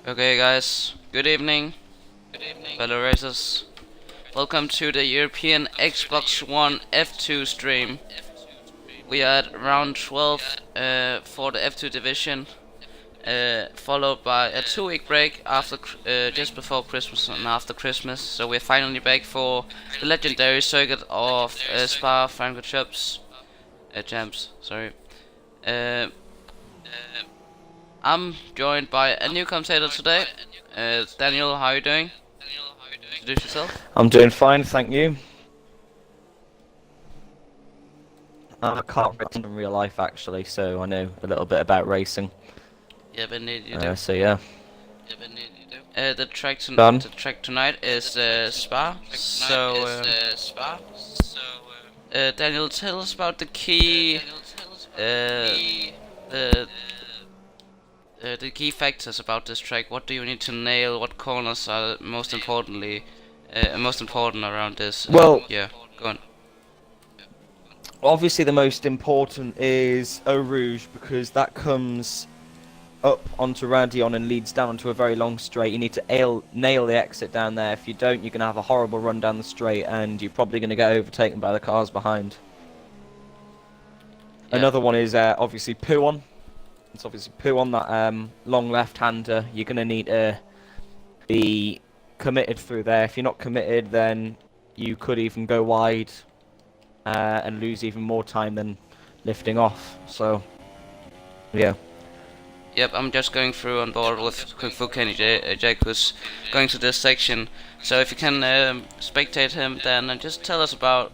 Okay guys, good evening, fellow racers. Welcome to the European Xbox One F2 stream. We are at round 12 for the F2 division, followed by a 2-week break after just before Christmas and after Christmas. So we're finally back for the legendary circuit of Spa-Francorchamps. Champs, sorry. I'm joined by a new commentator today. Daniel, how are you doing? Introduce yourself. I'm doing fine, thank you. I'm a car racer in real life, actually, so I know a little bit about racing. Yeah, but indeed you do. So yeah. The track tonight is Spa. Daniel, tell us about the key, the key factors about this track. What do you need to nail? What corners are most important around this? Well, yeah, go on. Obviously the most important is Eau Rouge, because that comes up onto Radion and leads down onto a very long straight. You need to nail the exit down there. If you don't, you're going to have a horrible run down the straight, and you're probably going to get overtaken by the cars behind. Yeah. Another one is obviously Pouon. It's obviously Pouon, that long left-hander. You're going to need to be committed through there. If you're not committed, then you could even go wide and lose even more time than lifting off. So, yeah. Yep, I'm just going through on board with Kung Fu Kenny Jake, who's going to this section. So if you can spectate him, then just tell us about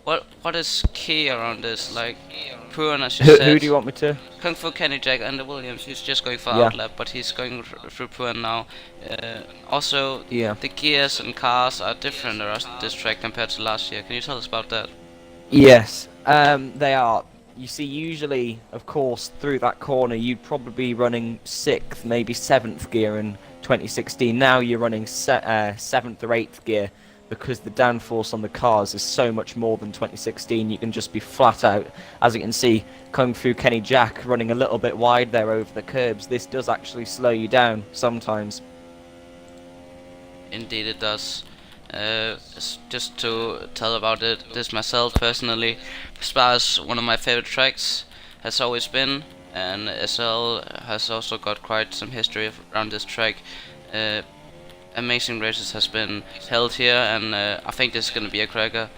what is key around this, like Pouon, as you said. Who do you want me to? Kung Fu Kenny Jack and the Williams. He's just going for outlap, but he's going through Pouon now. Also, the gears and cars are different around this track compared to last year. Can you tell us about that? Yes, they are. You see, usually, of course, through that corner, you'd probably be running 6th, maybe 7th gear in 2016. Now you're running 7th or 8th gear, because the downforce on the cars is so much more than 2016. You can just be flat out. As you can see, Kung Fu Kenny Jack running a little bit wide there over the curbs. This does actually slow you down sometimes. Indeed it does. Just to tell about this myself personally, Spa is one of my favorite tracks, has always been, and SRL has also got quite some history around this track. Amazing races has been held here, and I think this is going to be a cracker.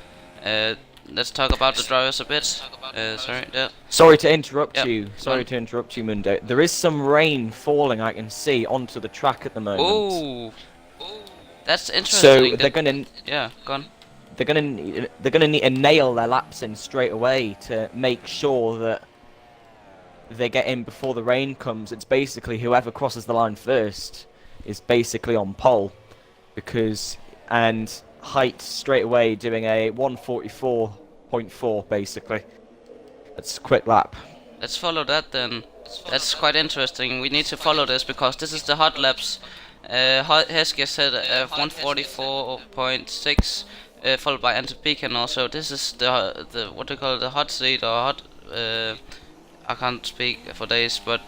Let's talk about the drivers a bit. Sorry to interrupt you. Sorry to interrupt you, Mundo. There is some rain falling, I can see, onto the track at the moment. Ooh. That's interesting. So they're gonna go on. They're gonna need to nail their laps in straight away to make sure that they get in before the rain comes. It's basically whoever crosses the line first is basically on pole, and Hyte straight away doing a 1:44.4 basically. That's a quick lap. Let's follow that then. That's quite interesting. We need to follow this because this is the hot laps. Heskey said 1:44.6, followed by Antipecan also. This is the what do you call it, the hot seat or hot. I can't speak for days, but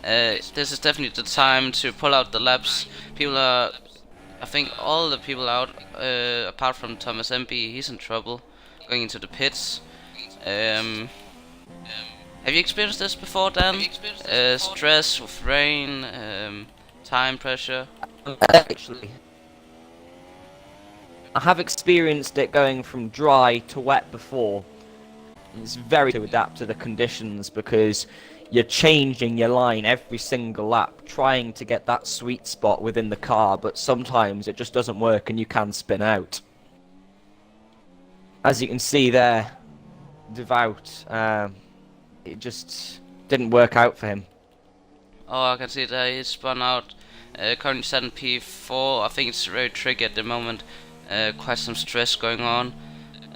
this is definitely the time to pull out the laps. People are, I think, all the people out apart from ThomasMB. He's in trouble going into the pits. Have you experienced this before, Dan? Stress with rain. Time pressure? Actually, I have experienced it going from dry to wet before. It's very to adapt to the conditions, because you're changing your line every single lap, trying to get that sweet spot within the car, but sometimes it just doesn't work and you can spin out. As you can see there, Devout, it just didn't work out for him. Oh, I can see that he spun out. Currently 7 P4. I think it's very tricky at the moment. Quite some stress going on.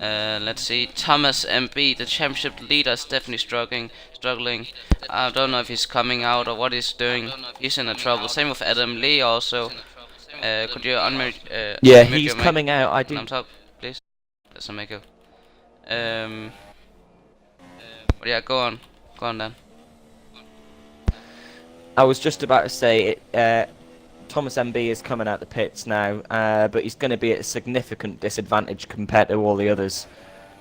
Let's see. ThomasMB, the championship leader, is definitely struggling. I don't know if he's coming out or what he's doing. He's in a trouble. Same with Adam Lee also. Could you unmute? Yeah, he's coming out. I do. Thumbs up, please. That's a maker. But yeah, go on then. I was just about to say it. ThomasMB is coming out the pits now, but he's going to be at a significant disadvantage compared to all the others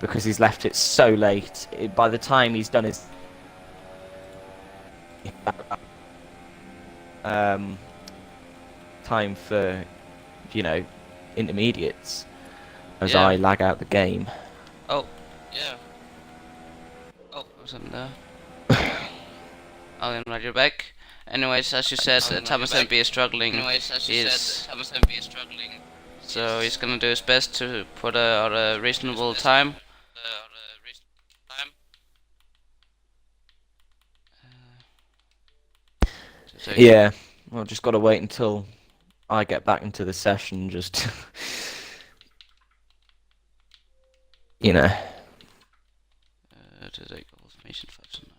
because he's left it so late. By the time he's done his time for, you know, intermediates, as I lag out the game. Oh, yeah. Oh, what's happened there? I'll invite you back. Anyways, as you said, ThomasMB is struggling. So he's gonna do his best to put out a reasonable time. Yeah, well, just gotta wait until I get back into the session, just you know. To take information 5 to 9.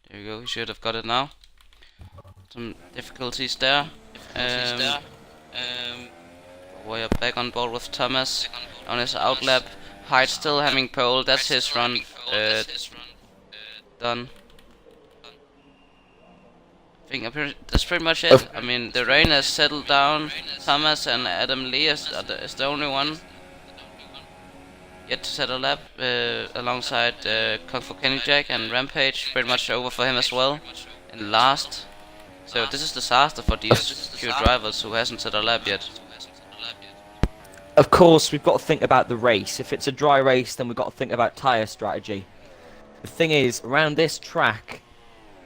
There you go, you should have got it now. Some difficulties there. We are back on board with Thomas on his outlap. Hyte still having pole, that's his run done. I think that's pretty much it. I mean, the rain has settled down. Thomas and Adam Lee is the only one yet to set a lap alongside Kung Fu Kenny Jack and Rampage. Pretty much over for him as well. And last. So this is disaster for these few drivers who hasn't set a lap yet. Of course, we've got to think about the race. If it's a dry race, then we've got to think about tyre strategy. The thing is, around this track,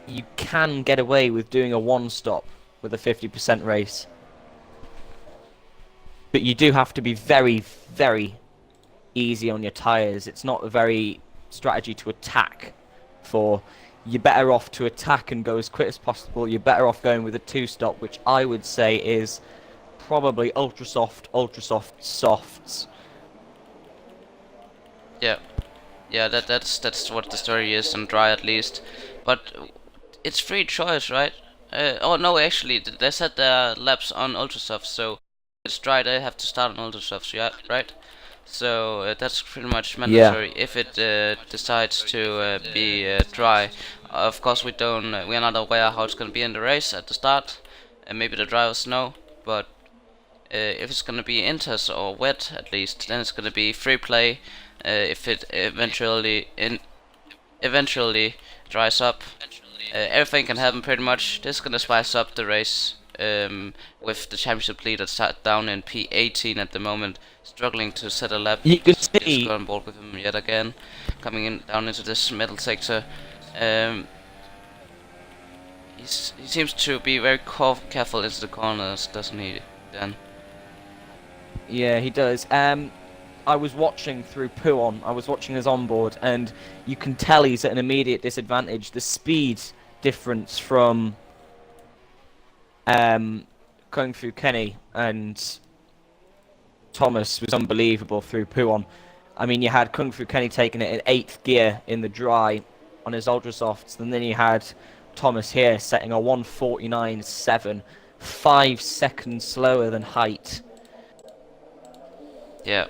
you can get away with doing a one-stop with a 50% race. But you do have to be very, very easy on your tyres. It's not a very strategy to attack for. You're better off to attack and go as quick as possible. You're better off going with a two-stop, which I would say is probably ultra soft, softs. Yeah, that's what the story is, and dry at least. But it's free choice, right? Oh no, actually, they set their laps on ultra soft, so it's dry. They have to start on ultra soft, yeah, right? So that's pretty much mandatory if it decides to be dry. Of course, we are not aware how it's gonna be in the race at the start, and maybe the drivers know. But if it's gonna be inters or wet, at least, then it's gonna be free play. If it eventually dries up, everything can happen pretty much. This is gonna spice up the race. With the championship leader sat down in P18 at the moment, struggling to set a lap. You can see got on board with him yet again, coming in down into this middle sector. He seems to be very careful into the corners, doesn't he, Dan? Yeah, he does. I was watching through Puon. I was watching his onboard, and you can tell he's at an immediate disadvantage. The speed difference from Kung Fu Kenny and Thomas was unbelievable through Puon. I mean, you had Kung Fu Kenny taking it in 8th gear in the dry on his ultra softs, and then you had Thomas here setting a 1:49.7, 5 seconds slower than Hyte. Yeah,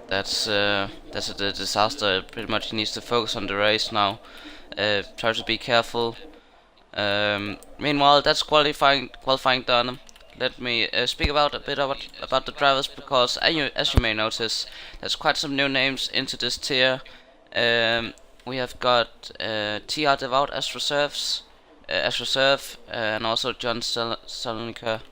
that's a disaster. Pretty much he needs to focus on the race now. Try to be careful. Meanwhile, that's qualifying done. Let me speak about a bit about the drivers, because as you may notice, there's quite some new names into this tier. We have got TR Devout as reserve, and also John Salonika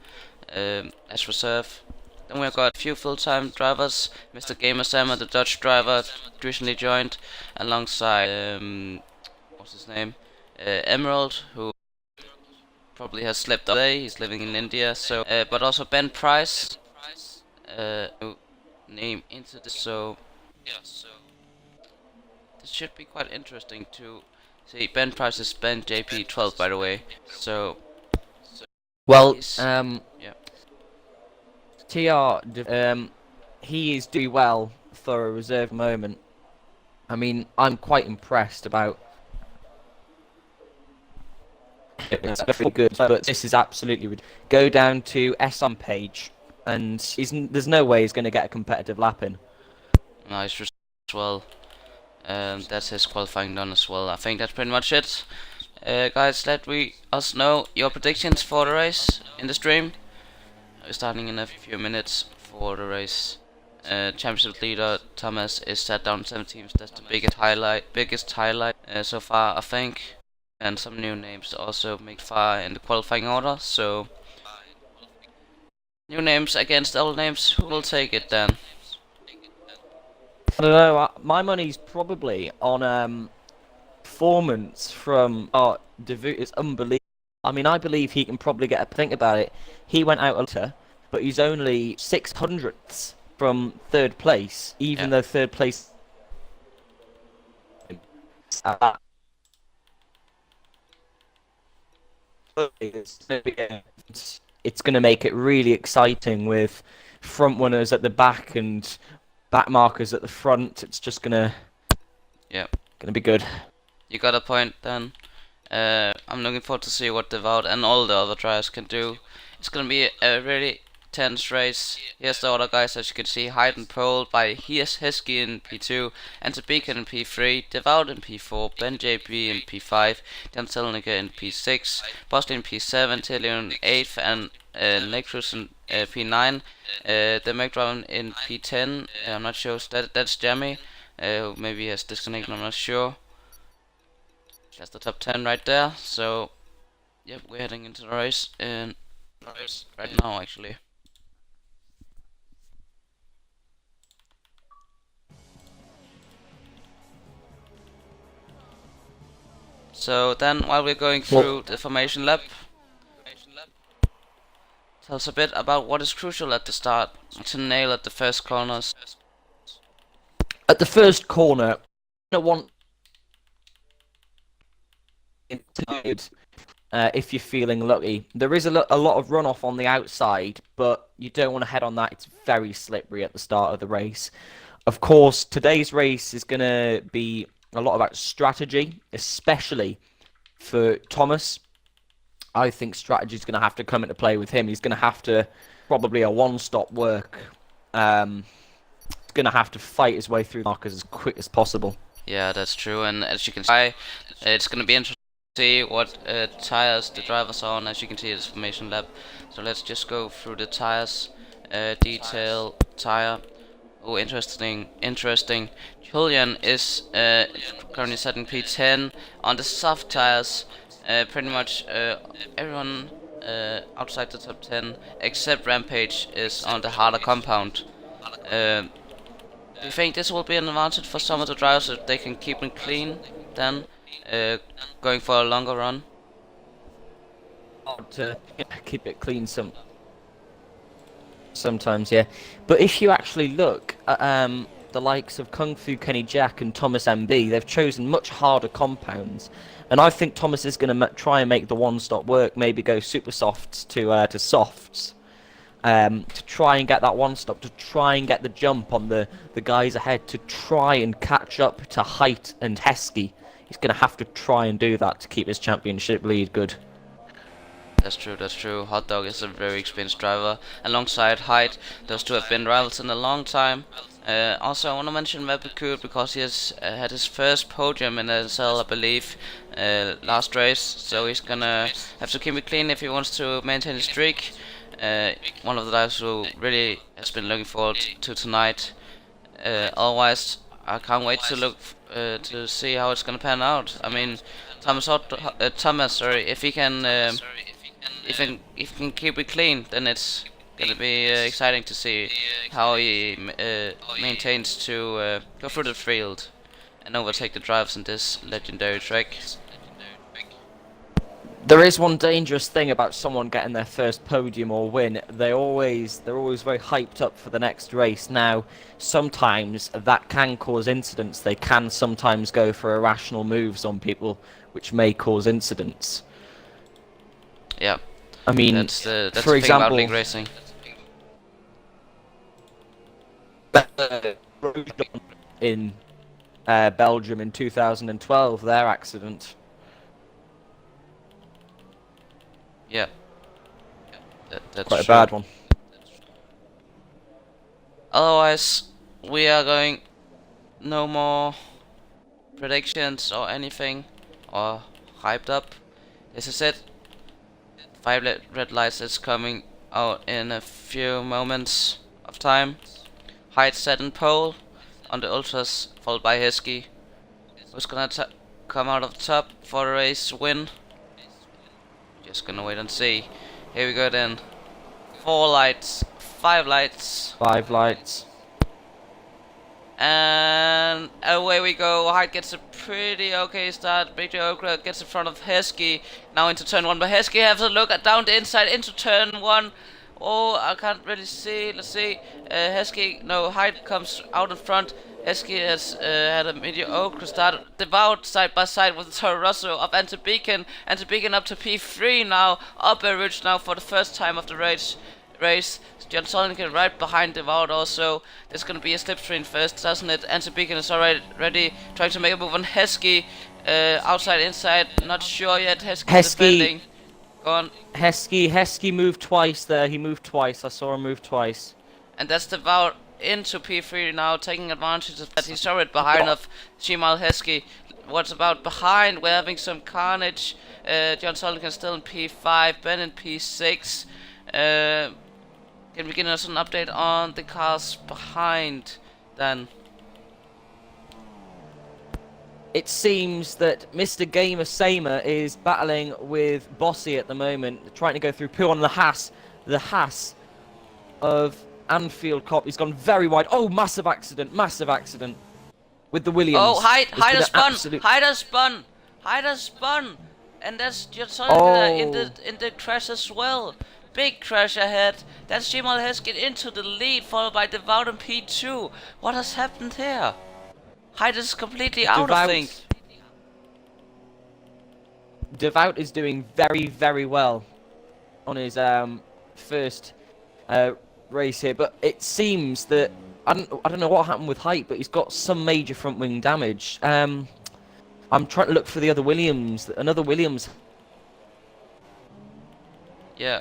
as reserve. Then we've got a few full-time drivers. Mr. Gamer Sam, the Dutch driver, recently joined, alongside what's his name, Emerald, who probably has slept away. He's living in India. So, but also Ben Price, who name into this. So, yeah. So this should be quite interesting to see. Ben Price is Ben JP12, by the way. So well, yeah. TR, he is doing well for a reserve moment. I mean, I'm quite impressed about. It's very good, but this is absolutely ridiculous. Go down to SRL page. and there's no way he's going to get a competitive lap in. Nice as well. That's his qualifying done as well. I think that's pretty much it. Guys, let us know your predictions for the race in the stream. We're starting in a few minutes for the race. Championship leader Thomas is set down 17th. That's the biggest highlight so far, I think. And some new names also make far in the qualifying order. So new names against old names. Who will take it then? I don't know. My money's probably on performance from Devoot is unbelievable. I mean, I believe he can probably get a think about it. He went out a litter, but he's only 600ths from third place, even though third place. It's going to make it really exciting with front runners at the back and back markers at the front. It's just gonna be good. You got a point then. I'm looking forward to see what Devout and all the other drivers can do. It's gonna be a really tense race. Here's the other guys, as you can see: Hyte and pole by Shemileheskey in P2, and Beacon in P3, Devout in P4, Ben JB in P5, Dan Selnicke in P6, Bosley in P7, Tilly in 8th, and Necruz in P9. The McDrive in P10. I'm not sure. That's Jamie. Who maybe has disconnected. I'm not sure. That's the top 10 right there. So, yep, we're heading into the race right now, actually. So then, while we're going through the formation lap, tell us a bit about what is crucial at the start to nail at the first corners. At the first corner, I want if you're feeling lucky. There is a lot of runoff on the outside, but you don't want to head on that. It's very slippery at the start of the race. Of course, today's race is going to be a lot about strategy, especially for Thomas. I think strategy is going to have to come into play with him. He's going to have to probably a one-stop work. He's going to have to fight his way through the markers as quick as possible. Yeah, that's true. And as you can see, it's going to be interesting to see what tires the drivers are on. As you can see, it's formation lap. So let's just go through the tires. Detail tire. Oh, interesting. Julian is currently setting P10 on the soft tires. Pretty much everyone outside the top 10 except Rampage is on the harder compound. Do you think this will be an advantage for some of the drivers if they can keep it clean then, going for a longer run? To keep it clean sometimes, yeah. But if you actually look at the likes of Kung Fu Kenny Jack and ThomasMB, they've chosen much harder compounds. And I think Thomas is going to try and make the one-stop work, maybe go super softs to softs. To try and get that one stop, to try and get the jump on the guys ahead, to try and catch up to Hyte and Heskey. He's going to have to try and do that to keep his championship lead good. That's true. HotDog is a very experienced driver. Alongside Hyte, those two have been rivals in a long time. Also, I want to mention Webbecool because he has had his first podium in SRL, I believe, last race. So he's going to have to keep it clean if he wants to maintain his streak. One of the guys who really has been looking forward to tonight. Otherwise, I can't wait to look to see how it's gonna pan out. I mean, Thomas, if he can, if he can keep it clean, then it's gonna be exciting to see how he maintains to go through the field and overtake the drivers in this legendary track. There is one dangerous thing about someone getting their first podium or win. They're always very hyped up for the next race. Now, sometimes that can cause incidents. They can sometimes go for irrational moves on people, which may cause incidents. Yeah, I mean, that's for the thing example, about league racing. In Belgium in 2012, their accident. Yeah, that's quite a true. bad one. Otherwise, we are going no more predictions or anything, or hyped up. This is it. 5 red lights is coming out in a few moments of time. Hyte set in pole on the ultras, followed by Heskey, who's gonna come out of the top for the race win. Just gonna wait and see. Here we go then. 4 lights, 5 lights. 5 lights. And away we go. Hyte gets a pretty okay start. Big Joe gets in front of Heskey. Now into turn 1. But Heskey has a look at down the inside into turn 1. Oh, I can't really see. Let's see. Hyte comes out in front. Heskey has had a mediocre start. Devout side by side with Toro Rosso of Antibeacon. Antibeacon up to P3 now. Up a ridge now for the first time of the race. John Solnigan right behind Devout also. There's gonna be a slipstream first, doesn't it? Antibeacon is already ready, trying to make a move on Heskey. Outside, inside, not sure yet. Heskey defending. Go on. Heskey moved twice there. He moved twice. I saw him move twice. And that's Devout into P3 now, taking advantage of that. He saw it behind of Shemileheskey. What's about behind? We're having some carnage. John Solnigan still in P5, Ben in P6. Can we get us an update on the cars behind then? It seems that Mr. Gamer Samer is battling with Bossy at the moment, trying to go through Pooh on the Haas of Anfield Cop. He's gone very wide. Oh, massive accident with the Williams. Oh, Hyte has spun, and that's just in the crash as well. Big crash ahead. That's Shemileheskey into the lead, followed by Devout and P2. What has happened here? Hyte is completely out, I think. Devout is doing very, very well on his first race here, but it seems that I don't know what happened with Hyte, but he's got some major front wing damage. I'm trying to look for the other Williams. Another Williams. Yeah.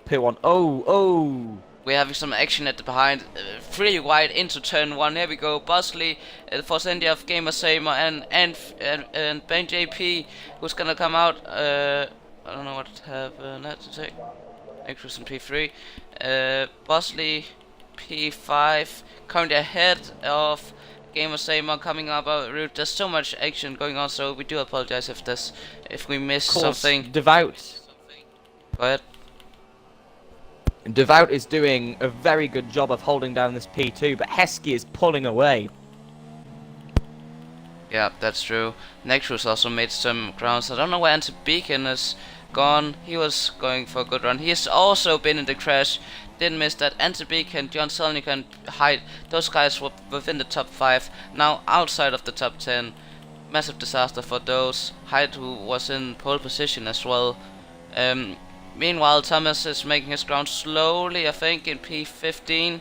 Pooh on. Oh. We're having some action at the behind, pretty wide into turn 1. Here we go. Bosley, for India of Gamer Samer and Ben JP, who's gonna come out. I don't know what happened. To take. Actress in P3. Bosley, P5, currently ahead of Gamer Samer coming up our route. There's so much action going on, so we do apologize if we missed something. Devout. Go ahead. Devout is doing a very good job of holding down this P2, but Heskey is pulling away. Yeah, that's true. Necruz also made some grounds. I don't know where Antibeacon is gone. He was going for a good run. He has also been in the crash. Didn't miss that. Antibeacon, John Solnigan, and Hyte, those guys were within the top 5. Now outside of the top 10. Massive disaster for those. Hyte, who was in pole position as well. Meanwhile, Thomas is making his ground slowly, I think, in P15.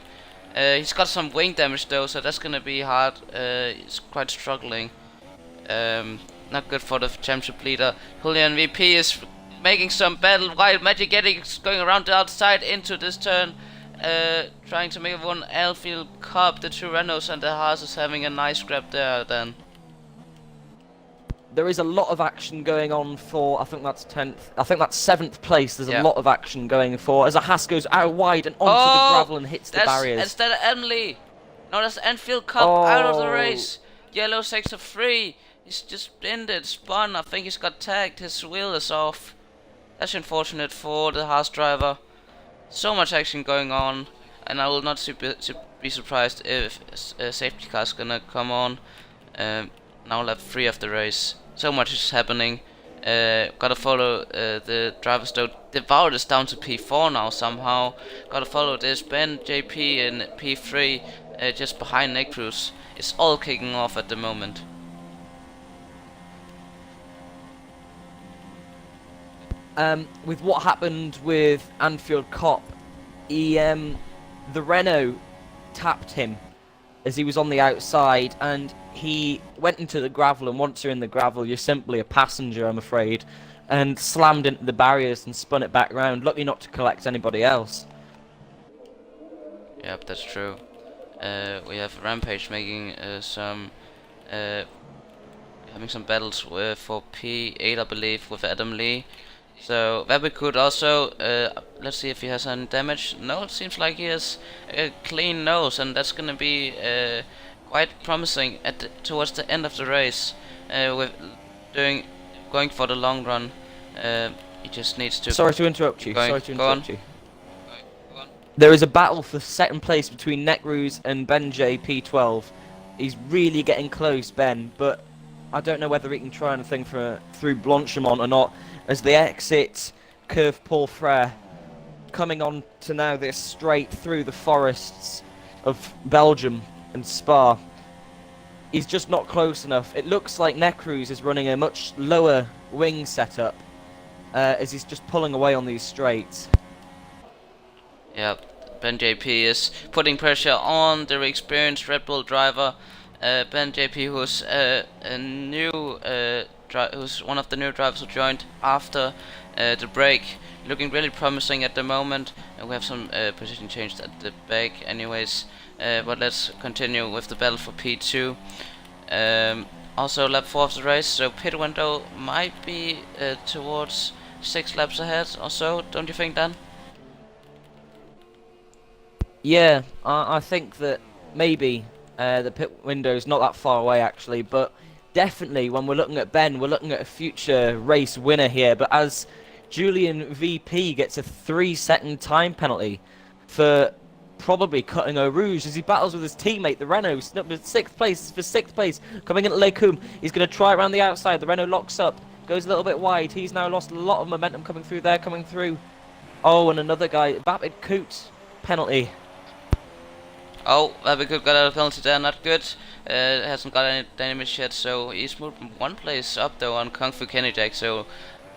He's got some wing damage though, so that's gonna be hard. He's quite struggling. Not good for the championship leader. Julian VP is making some battle while Magic Getty is going around the outside into this turn. Trying to make one Alfield Cup. The 2 Renaults and the Haas is having a nice grab there then. There is a lot of action going on for, I think that's 10th, I think that's 7th place. There's a lot of action going for, as a Haas goes out wide and onto the gravel and hits the barriers. Instead of Emily. No, that's Enfield Cup out of the race. Yellow sector 3. He's just ended, spun. I think he's got tagged. His wheel is off. That's unfortunate for the Haas driver. So much action going on, and I will not be surprised if a safety car is gonna come on. Now lap 3 of the race. So much is happening. Gotta follow the drivers though. Devout is down to P4 now somehow. Gotta follow this. Ben JP in P3, just behind Necruz. It's all kicking off at the moment. With what happened with Anfield Cop, the Renault tapped him as he was on the outside, and he went into the gravel, and once you're in the gravel, you're simply a passenger, I'm afraid, and slammed into the barriers and spun it back round. Lucky not to collect anybody else. Yep, that's true. We have Rampage making having some battles for P8, I believe, with Adam Lee. So Webber could also, let's see if he has any damage. No, it seems like he has a clean nose, and that's gonna be quite promising towards the end of the race. With going for the long run, he just needs to. Sorry to interrupt you. Go on. There is a battle for second place between Necruz and Ben J P12. He's really getting close, Ben, but I don't know whether he can try anything through Blanchimont or not, as they exit Curve Paul Frere, coming on to now this straight through the forests of Belgium and Spa. He's just not close enough. It looks like Necruz is running a much lower wing setup, as he's just pulling away on these straights. Yeah, Ben JP is putting pressure on the experienced Red Bull driver. Ben JP, who's who's one of the new drivers who joined after the break, looking really promising at the moment. We have some position changed at the back, anyways. But let's continue with the battle for P2. Also lap 4 of the race, so pit window might be towards 6 laps ahead or so, don't you think, Dan? Yeah, I think that maybe the pit window is not that far away actually, but definitely when we're looking at Ben, we're looking at a future race winner here. But as Julian VP gets a 3-second time penalty for probably cutting Eau Rouge as he battles with his teammate, the Renault, snubbed with 6th place, coming into Lecum. He's going to try around the outside. The Renault locks up, goes a little bit wide. He's now lost a lot of momentum coming through. Oh, and another guy, Vapid Coot, penalty. Oh, Vapid got out of penalty there, not good. Hasn't got any damage yet, so he's moved one place up though on Kung Fu Kenny Jack, so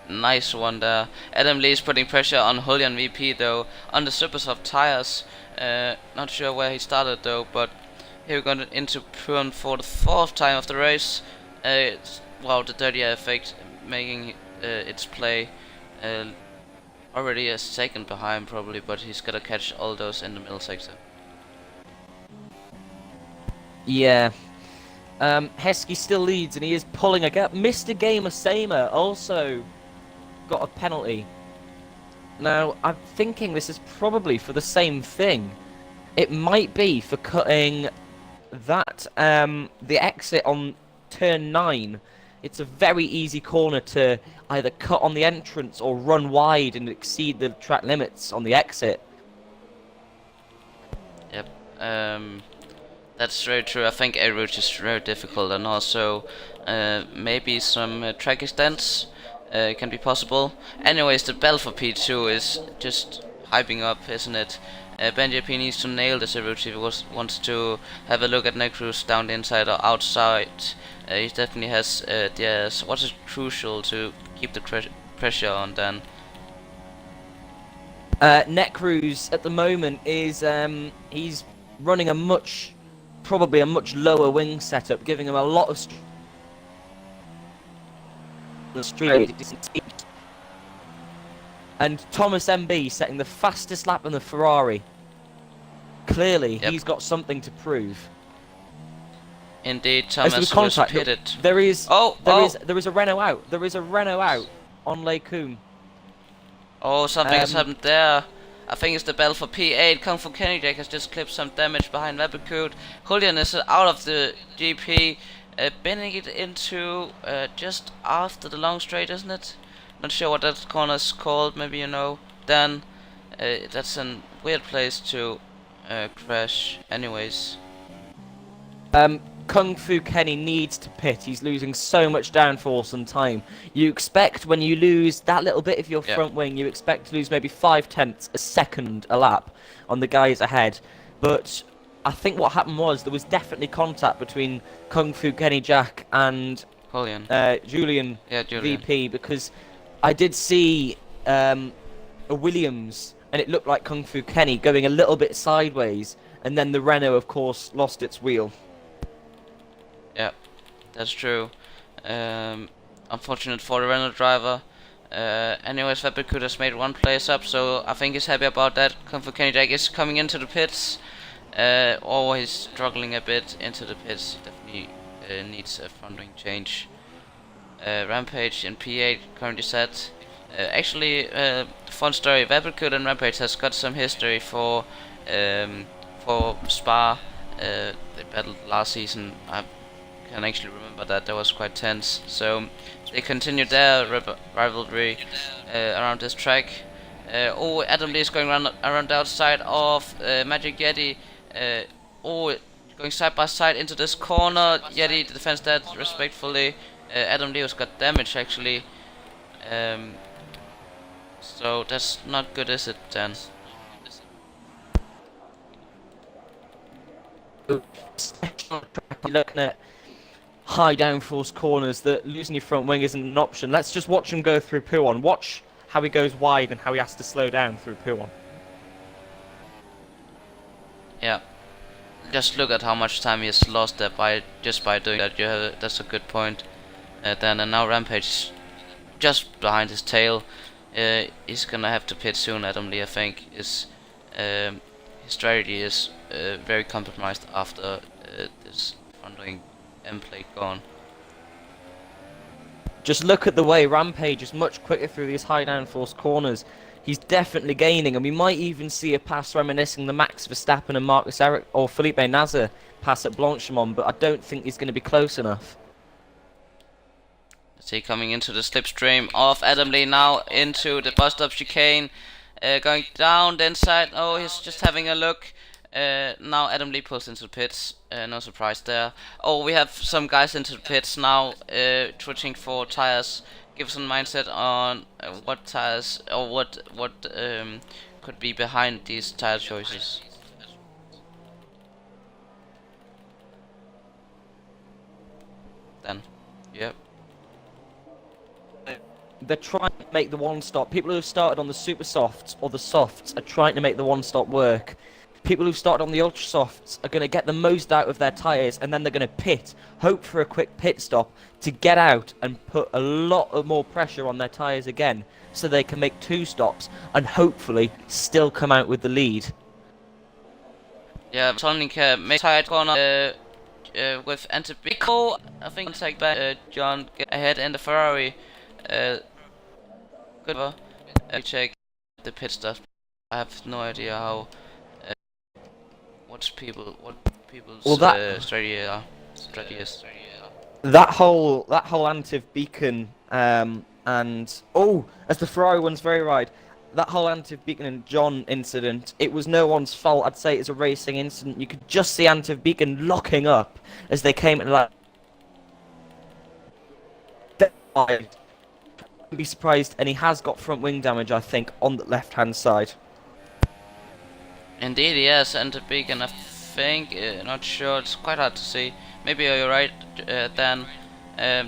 nice one there. Adam Lee is putting pressure on Julian VP though, on the super soft tires. Not sure where he started though, but here we're going into Prune for the 4th time of the race. Well, the dirty air effect making its play. Already a second behind probably, but he's got to catch all those in the middle sector. Yeah. Heskey still leads and he is pulling a gap. Mr. Gamer Samer also got a penalty. Now, I'm thinking this is probably for the same thing. It might be for cutting that, the exit on turn 9. It's a very easy corner to either cut on the entrance or run wide and exceed the track limits on the exit. Yep. That's very true. I think A route is very difficult, and also maybe some track extents can be possible. Anyways, the battle for P2 is just hyping up, isn't it? Ben JP needs to nail this route if he wants to have a look at Necruz down the inside or outside. He definitely has what is crucial to keep the pressure on then. Necruz at the moment is he's running probably a much lower wing setup, giving him a lot of straight. And ThomasMB setting the fastest lap in the Ferrari. Clearly, yep. He's got something to prove. Indeed, Thomas was pitted. There is a Renault out. There is a Renault out on Lecum. Oh, something has happened there. I think it's the battle for P8. Kung Fu Kenny Jack has just clipped some damage behind Lebercoot. Julian is out of the GP, bending it into just after the long straight, isn't it? Not sure what that corner is called. Maybe you know. Then that's a weird place to crash. Anyways. Kung Fu Kenny needs to pit. He's losing so much downforce and time. You expect when you lose that little bit of your front wing, you expect to lose maybe 0.5 a second a lap on the guys ahead. But I think what happened was there was definitely contact between Kung Fu Kenny Jack and Julian VP, because I did see a Williams and it looked like Kung Fu Kenny going a little bit sideways, and then the Renault of course lost its wheel. Yeah, that's true. Unfortunate for the Renault driver. Anyways, Fabricud has made one place up, so I think he's happy about that. Kung Fu Kenny Jack is coming into the pits. Always struggling a bit into the pits. Definitely needs a front wing change. Rampage in P8 currently set. Actually, fun story. Vapid and Rampage has got some history for Spa. They battled last season. I can actually remember that was quite tense. So they continued their rivalry around this track. Oh, Adam Lee is going around the outside of Magic Yeti. Going side by side into this corner. Yeti defends that respectfully. Adam Leo's got damage actually. So that's not good, is it, Dan? You're looking at high downforce corners that losing your front wing isn't an option. Let's just watch him go through P1. Watch how he goes wide and how he has to slow down through P1. Yeah. Just look at how much time he has lost there by doing that. That's a good point. Then and now Rampage is just behind his tail. He's gonna have to pit soon. Adam Lee, I think, his strategy is very compromised after this front wing M plate gone. Just look at the way Rampage is much quicker through these high downforce corners. He's definitely gaining, and we might even see a pass reminiscing the Max Verstappen and Marcus Eric or Felipe Nasser pass at Blanchimont, but I don't think he's going to be close enough. Let's see, coming into the slipstream of Adam Lee now into the bus stop chicane, going down the inside. Oh, he's just having a look. Now Adam Lee pulls into the pits. No surprise there. Oh, we have some guys into the pits now, switching for tires. Give some mindset on what tires or what could be behind these tire choices. Then, yep. They're trying to make the one stop. People who have started on the super softs or the softs are trying to make the one stop work. People who've started on the ultra softs are going to get the most out of their tyres, and then they're going to pit, hope for a quick pit stop to get out and put a lot of more pressure on their tyres again, so they can make two stops and hopefully still come out with the lead. Yeah, Sonic makes tired corner with Antibico. I think take back John get ahead in the Ferrari. Good. Check the pit stop. I have no idea how. What people's strategy is. That whole Antiv beacon and as the Ferrari one's very right, that whole Antiv beacon and John incident, it was no one's fault. I'd say it's a racing incident. You could just see Antiv beacon locking up as they came into that. I'd be surprised, and he has got front wing damage, I think, on the left hand side. Indeed, yes, and the beacon, I think, not sure, it's quite hard to see. Maybe you're right, Dan.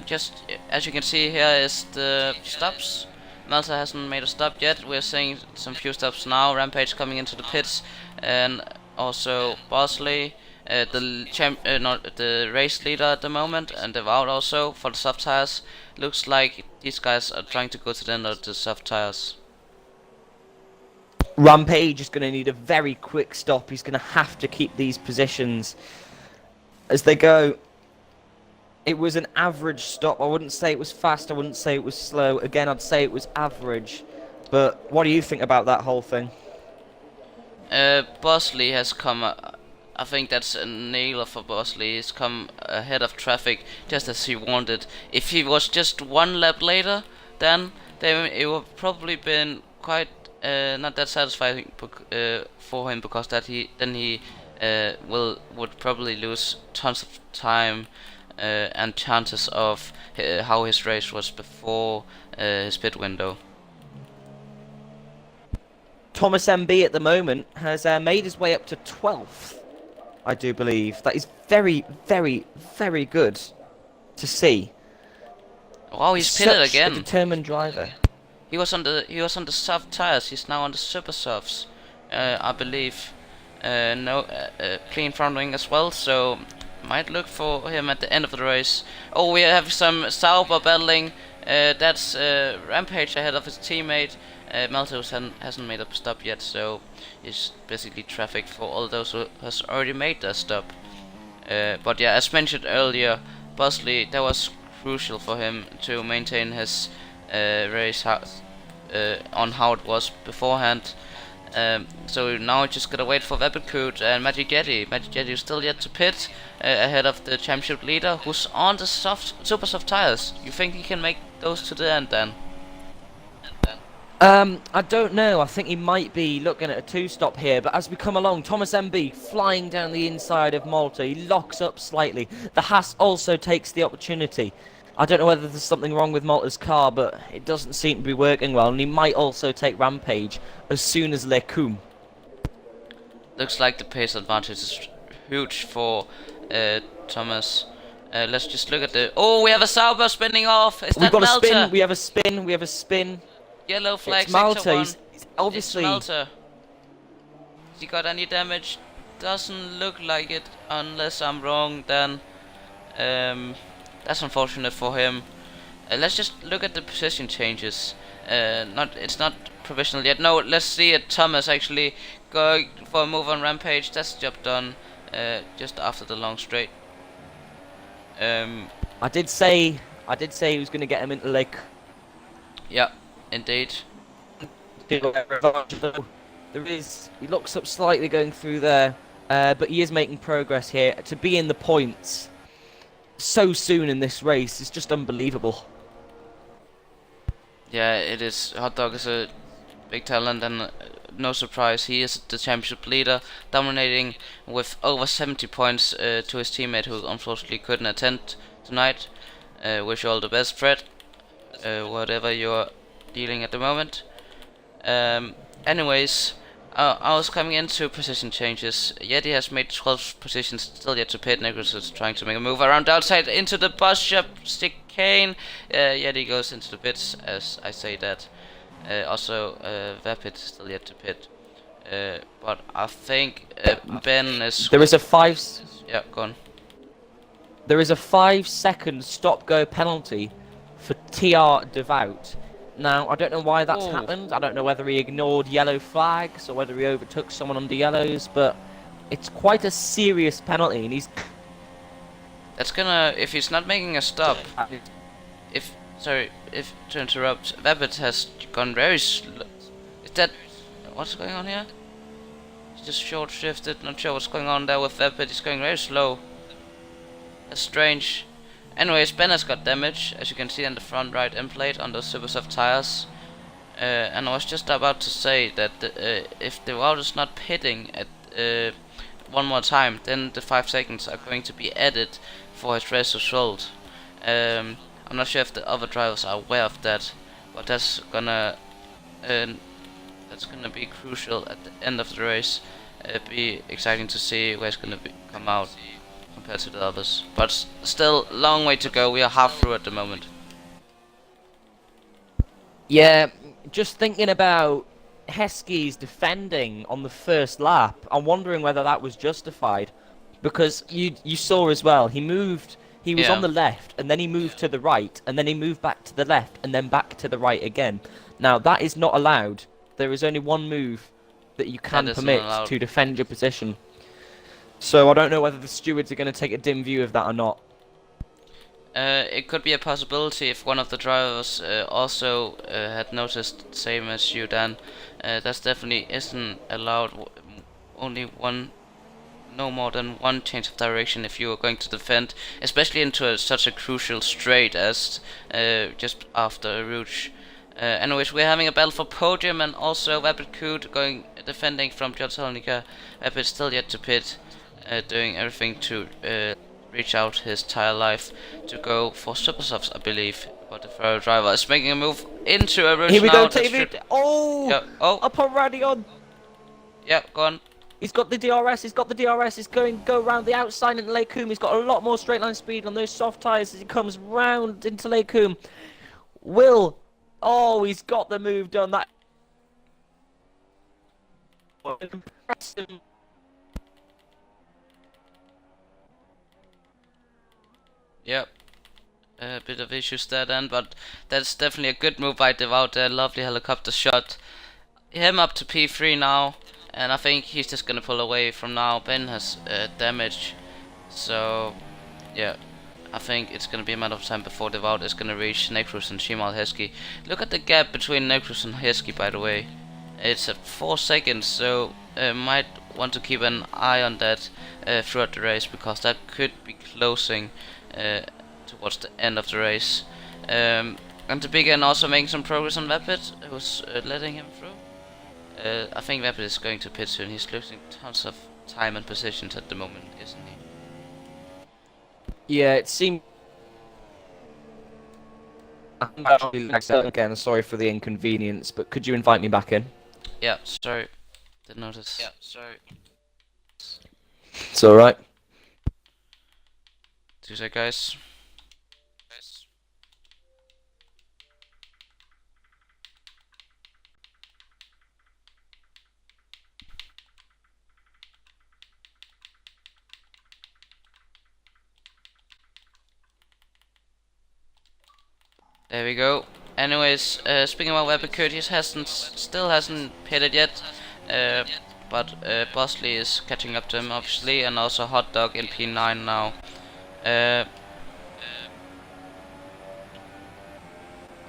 Just as you can see here is the stops. Malta hasn't made a stop yet. We're seeing some few stops now. Rampage coming into the pits, and also Bosley, the race leader at the moment, and Devout also for the soft tires. Looks like these guys are trying to go to the end of the soft tires. Rampage is going to need a very quick stop. He's going to have to keep these positions as they go. It was an average stop. I wouldn't say it was fast. I wouldn't say it was slow. Again, I'd say it was average. But what do you think about that whole thing? Bosley has come. I think that's a nailer for Bosley. He's come ahead of traffic just as he wanted. If he was just one lap later, then it would have probably been quite not that satisfying for him, because he would probably lose tons of time and chances of how his race was before his pit window. ThomasMB at the moment has made his way up to 12th, I do believe. That is very, very, very good to see. Wow, he's pitted again. A determined driver. He was on the soft tires. He's now on the super softs, I believe. Clean front wing as well. So might look for him at the end of the race. Oh, we have some Sauber battling That's Rampage ahead of his teammate. Malthus hasn't made a stop yet, so he's basically traffic for all those who has already made their stop. But yeah, as mentioned earlier, Bosley, that was crucial for him to maintain his race on how it was beforehand. So now we just gotta wait for Webbercoot and Magic Yeti. Magic Yeti is still yet to pit ahead of the championship leader, who's on the super soft tires. You think he can make those to the end then? I don't know. I think he might be looking at a two-stop here, but as we come along, ThomasMB flying down the inside of Malta. He locks up slightly. The Haas also takes the opportunity. I don't know whether there's something wrong with Malta's car, but it doesn't seem to be working well, and he might also take Rampage as soon as Lecum. Looks like the pace advantage is huge for Thomas. Let's just look at the... Oh, we have a Sauber spinning off! Is that Malta? We've got a spin, we have a spin. Yellow flag, it's Malta. He's obviously. It's Malta. Has he got any damage? Doesn't look like it, unless I'm wrong. Then that's unfortunate for him. Let's just look at the position changes. It's not provisional yet. No, let's see it. Thomas actually going for a move on Rampage. That's the job done. Just after the long straight. I did say he was going to get him into Lake. Yeah. Indeed. He looks up slightly going through there, but he is making progress here. To be in the points so soon in this race is just unbelievable. Yeah, it is. HotDog is a big talent, and no surprise, he is the championship leader, dominating with over 70 points to his teammate, who unfortunately couldn't attend tonight. Wish you all the best, Fred. Whatever you're dealing at the moment. Anyways, I was coming into position changes. Yeti has made 12 positions, still yet to pit. Nicholas is trying to make a move around the outside into the bus shop chicane. Yeti goes into the pits as I say that. Also, Vapid still yet to pit. But I think Ben is... There is a 5... Yeah, go on. There is a 5-second stop-go penalty for TR Devout. Now, I don't know why that's happened. I don't know whether he ignored yellow flags or whether he overtook someone under yellows, but it's quite a serious penalty, and he's... That's gonna... If he's not making a stop... Sorry, to interrupt, Vapid has gone very slow. Is that... What's going on here? He's just short-shifted, not sure what's going on there with Vapid. He's going very slow. That's strange. Anyways, Ben has got damage, as you can see on the front right end plate on those super soft tires. And I was just about to say that if the route is not pitting at one more time, then the 5 seconds are going to be added for his race result. I'm not sure if the other drivers are aware of that, but that's gonna be crucial at the end of the race. It'd be exciting to see where it's gonna come out compared to the others, but still long way to go. We are half through at the moment. Yeah, just thinking about Heskey's defending on the first lap, I'm wondering whether that was justified, because you saw as well, he was on the left, and then he moved to the right, and then he moved back to the left, and then back to the right again. Now that is not allowed. There is only one move that you can permit to defend your position. So I don't know whether the stewards are going to take a dim view of that or not. It could be a possibility if one of the drivers also had noticed the same as you, Dan. That's definitely isn't allowed. Only no more than one change of direction if you are going to defend, especially into such a crucial straight as just after Rouge. Anyways, we're having a battle for podium, and also Webbercoot defending from Jotzelnica. Webber still yet to pit. Doing everything to reach out his tire life to go for super softs, I believe. But the Ferrari driver is making a move into a Rouge. Here we now. go, David. Oh, yeah. Up on Radion. Yeah, go on. He's got the DRS. He's going to go around the outside into Lecum. He's got a lot more straight line speed on those soft tires as he comes round into Lecum. He's got the move done. That. Yep. a bit of issues there then, but that's definitely a good move by Devout there. Lovely helicopter shot. Him up to P3 now, and I think he's just gonna pull away from now. Ben has damage, so yeah, I think it's gonna be a matter of time before Devout is gonna reach Necruz and Shemileheskey. Look at the gap between Necruz and Heskey, by the way. It's at 4 seconds, so might want to keep an eye on that throughout the race, because that could be closing towards the end of the race. And the big end also making some progress on Vapid, who's letting him through. I think Vapid is going to pit soon. He's losing tons of time and positions at the moment, isn't he? Yeah, it seemed. Again, sorry for the inconvenience, but could you invite me back in? Yeah, sorry. Didn't notice. Yeah, sorry. It's alright. 2 seconds, guys. There we go. Anyways, speaking about Weapon Curtis, still hasn't pitted yet, but Bossly is catching up to him obviously, and also HotDog in P9 now.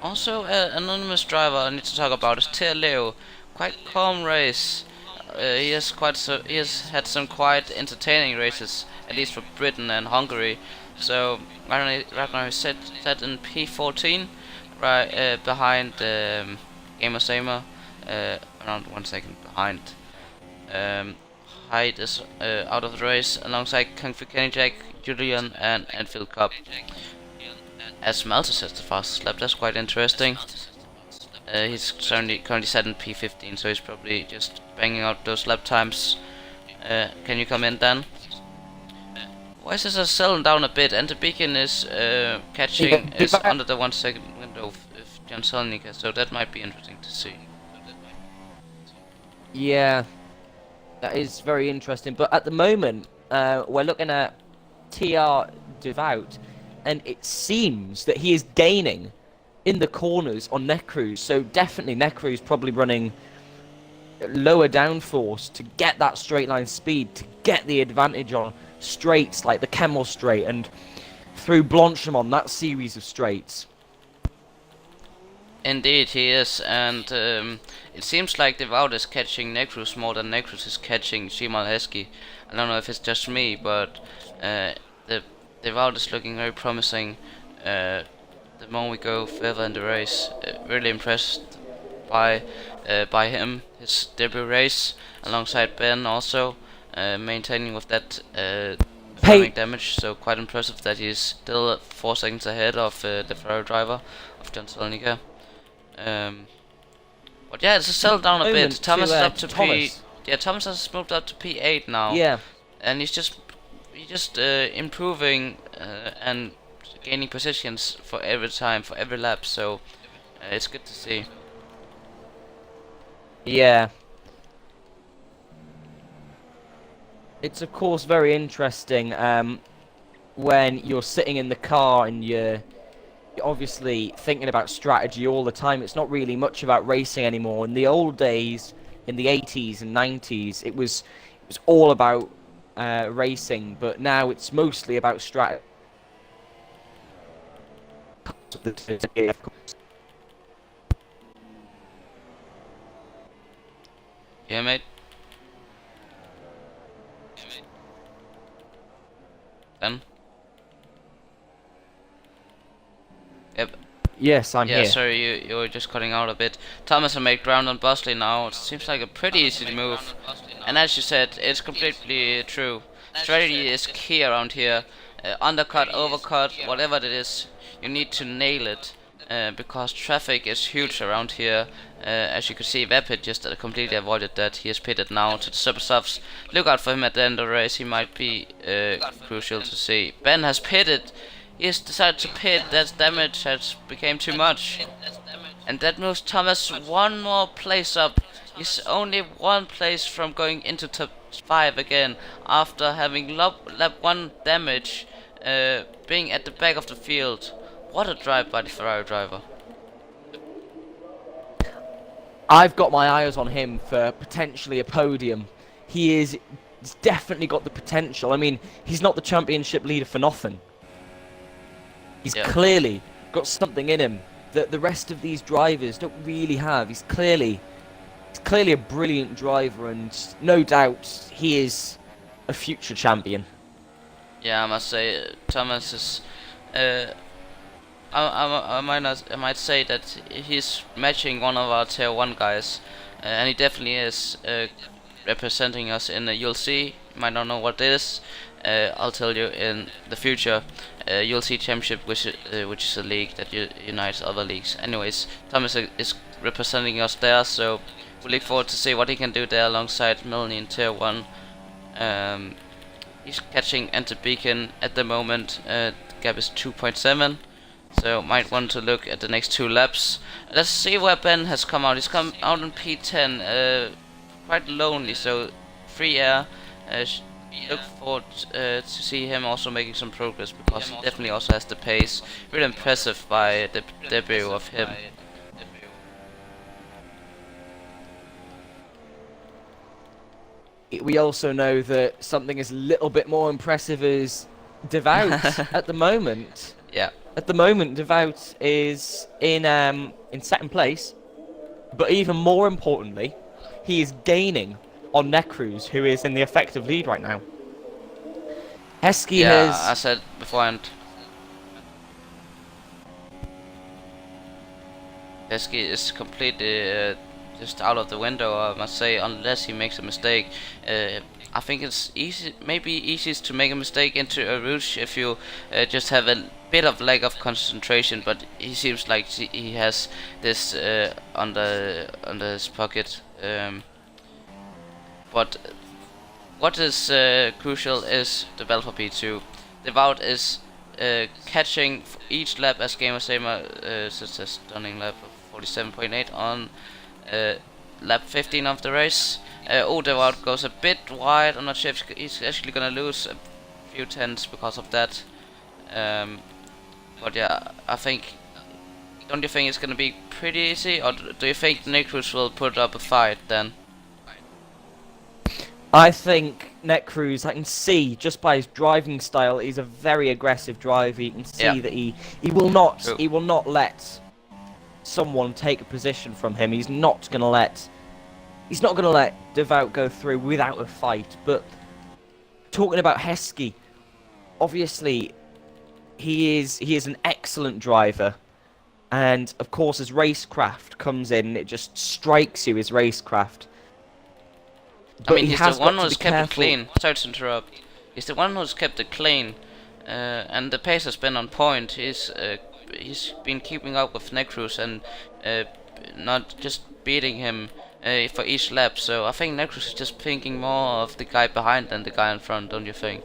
Also, anonymous driver I need to talk about is Leo. Quite calm race. He has had some quite entertaining races, at least for Britain and Hungary. So right now he's set in P14, right behind Gamer Samer, around 1 second behind. Hyte is out of the race alongside Kung Fu Kenny Jack, Julian, and Enfield Cup. As Melter has the fastest lap, that's quite interesting. He's currently set in P15, so he's probably just banging out those lap times. Can you come in, Dan? Why is this settling down a bit? And the beacon is catching is under the 1 second window of Jan Solnika, so that might be interesting to see. Yeah, that is very interesting. But at the moment, we're looking at TR Devout, and it seems that he is gaining in the corners on Necruz. So definitely Necruz probably running lower downforce to get that straight line speed, to get the advantage on straights like the Camel straight and through Blanchemont, that series of straights. Indeed he is, and it seems like Devout is catching Necruz more than Necruz is catching Shemileheskey. I don't know if it's just me, but the Devout is looking very promising the more we go further in the race. Really impressed by him, his debut race alongside Ben also, maintaining with that damage, so quite impressive that he's still 4 seconds ahead of the Ferrari driver of Jan Solnika. But yeah, it's settled down a bit. Thomas is up to Thomas has moved up to P8 now. Yeah, and he's just improving and gaining positions for every time, for every lap. So it's good to see. Yeah. It's of course very interesting when you're sitting in the car and you're obviously thinking about strategy all the time. It's not really much about racing anymore. In the old days, in the 80s and 90s, it was all about racing, but now it's mostly about strategy. Yeah, mate. Then. Yep. Yes, I'm here. Yeah, sorry, you were just cutting out a bit. Thomas has made ground on Bosley now. It seems like a pretty easy move. And as you said, it's completely true. Strategy is key around here. Undercut, overcut, whatever it is, you need to nail it. Because traffic is huge around here. As you can see, Vapid just completely avoided that. He is pitted now to the super softs. Look out for him at the end of the race. He might be crucial to see. Ben has pitted. He has decided to pit. That damage has became too much. And that moves Thomas one more place up. He's only one place from going into top 5 again after having lap 1 damage, being at the back of the field. what a drive by the Ferrari driver. I've got my eyes on him for potentially a podium. He's definitely got the potential. I mean, he's not the championship leader for nothing. He's clearly got something in him that the rest of these drivers don't really have. He's clearly a brilliant driver, and no doubt he is a future champion. Yeah, I must say, Thomas is. I might say that he's matching one of our tier 1 guys, and he definitely is representing us in the ULC. You might not know what it is. I'll tell you in the future. ULC Championship, which is a league that unites other leagues. Anyways, Thomas is representing us there, so we look forward to see what he can do there alongside Melanie in tier 1. He's catching Enter Beacon at the moment. The gap is 2.7. So might want to look at the next 2 laps. Let's see where Ben has come out. He's come out on P10, quite lonely, so free air. Look forward to see him also making some progress, because he definitely also has the pace. Really impressive by the debut of him. We also know that something is a little bit more impressive is Devout at the moment. Yeah. At the moment, Devout is in second place, but even more importantly, he is gaining on Necruz, who is in the effective lead right now. Heskey has... I said beforehand. Heskey is completely just out of the window, I must say, unless he makes a mistake. I think it's maybe easiest to make a mistake into a rouge if you just have a bit of lack of concentration, but he seems like he has this under his pocket. But what is crucial is the battle for P2. Devout is catching each lap, as Gamer Samer such a stunning lap of 47.8 on lap 15 of the race. Devout goes a bit wide. I'm not sure if he's actually gonna lose a few tenths because of that. But yeah, I think. Don't you think it's gonna be pretty easy, or do you think Necruz will put up a fight then? I think Necruz, I can see just by his driving style, he's a very aggressive driver. You can see that he will not let someone take a position from him. He's not gonna let Devout go through without a fight. But talking about Heskey, obviously he is an excellent driver, and of course his racecraft comes in. It just strikes you, his racecraft. But I mean, he's the one who's kept it clean. Sorry to interrupt. He's the one who's kept it clean, and the pace has been on point. He's been keeping up with Necruz and not just beating him for each lap. So I think Necruz is just thinking more of the guy behind than the guy in front. Don't you think?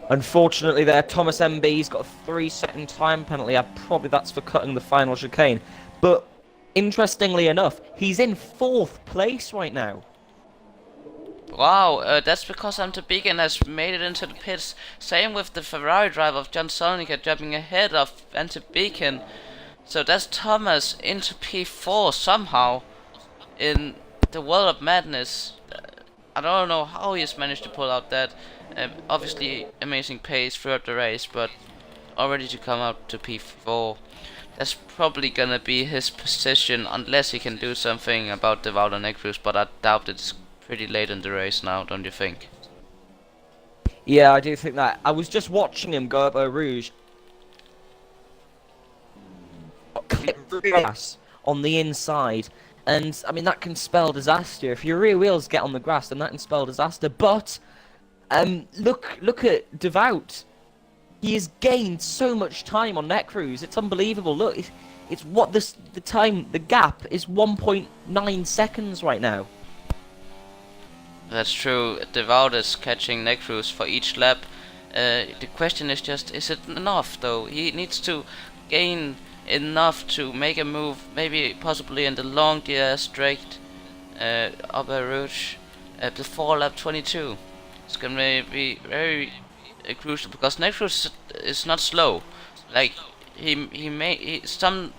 Unfortunately, there, ThomasMB's got a 3-second time penalty. Probably that's for cutting the final chicane. But interestingly enough, he's in 4th place right now. Wow, that's because Enter Beacon has made it into the pits. Same with the Ferrari driver of John Sonica jumping ahead of Enter Beacon. So that's Thomas into P4 somehow in the world of madness. I don't know how he's managed to pull out that. Obviously amazing pace throughout the race, but already to come out to P4. That's probably gonna be his position unless he can do something about the Devout and Necruz, but I doubt it's pretty late in the race now, don't you think? Yeah, I do think that. I was just watching him go up a rouge. On the inside, and I mean that can spell disaster. If your rear wheels get on the grass, then that can spell disaster. But look at Devout. He has gained so much time on Necruz. It's unbelievable. Look, it's what the gap is 1.9 seconds right now. That's true. Devout is catching Necruz for each lap. The question is just, is it enough though? He needs to gain enough to make a move, maybe possibly in the long DRS straight upper rouge before lap 22. It's gonna be very crucial because Necruz is not slow. like he made some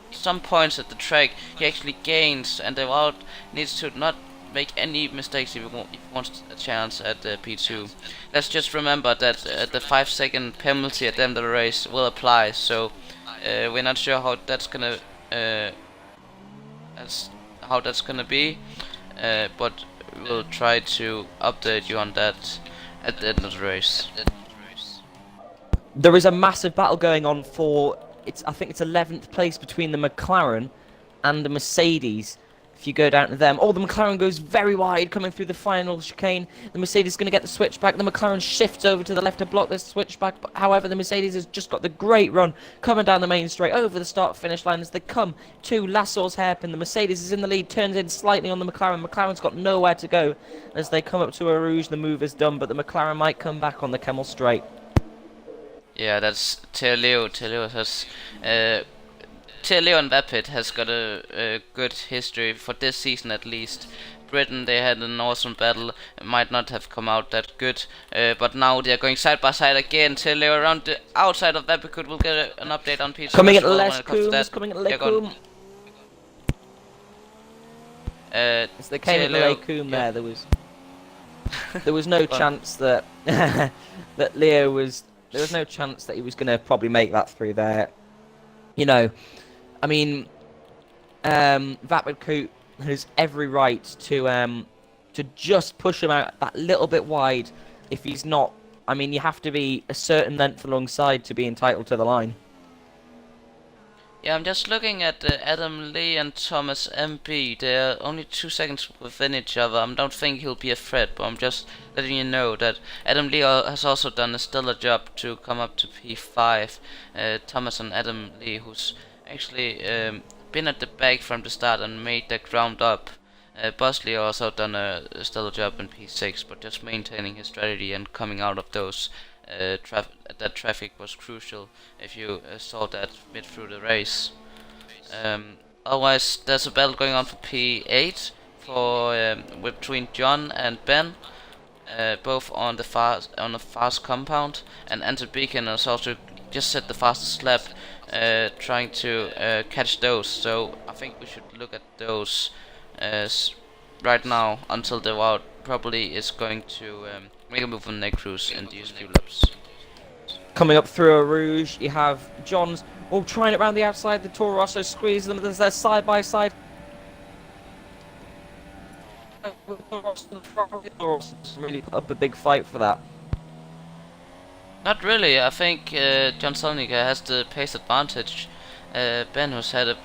points at the track he actually gains, and the Wout needs to not make any mistakes if he wants a chance at the P2. Let's just remember that the 5-second penalty at the end of the race will apply, so we're not sure how that's gonna be, but we'll try to update you on that at the end of the race. There is a massive battle going on for I think it's 11th place between the McLaren and the Mercedes. If you go down to them, the McLaren goes very wide coming through the final chicane. The Mercedes is going to get the switchback. The McLaren shifts over to the left to block the switchback. But however, the Mercedes has just got the great run coming down the main straight over the start-finish line as they come to Lassau's hairpin. The Mercedes is in the lead, turns in slightly on the McLaren. McLaren's got nowhere to go as they come up to a Rouge. The move is done, but the McLaren might come back on the Kemmel Straight. Yeah, that's Teo has. Leo and Vapid has got a good history for this season at least. Britain, they had an awesome battle, it might not have come out that good, but now they are going side by side again. Leo around the outside of Vapid, we'll get an update on P2. Coming at Lecombe, as they came at Lecombe there, there was no chance that that Leo was. There was no chance that he was going to probably make that through there. You know, I mean, Vapid Coot has every right to just push him out that little bit wide. If he's not, I mean, you have to be a certain length alongside to be entitled to the line. Yeah, I'm just looking at Adam Lee and ThomasMB. They're only 2 seconds within each other. I don't think he'll be a threat, but I'm just letting you know that Adam Lee has also done a stellar job to come up to P5. Thomas and Adam Lee, who's actually been at the back from the start and made that ground up. Bosley also done a stellar job in P6, but just maintaining his strategy and coming out of those that traffic was crucial if you saw that mid through the race. Otherwise, there's a battle going on for P8 between John and Ben, both on the fast compound, and Anton Beacon has also just set the fastest lap, trying to catch those. So I think we should look at those right now until the Wout probably is going to make a move on Necruz in these few laps. Coming up through a Rouge, you have John's trying it around the outside. The Toro Rosso squeeze them. They're side by side. Really put up a big fight for that. Not really. I think John Solniger has the pace advantage. Ben who's had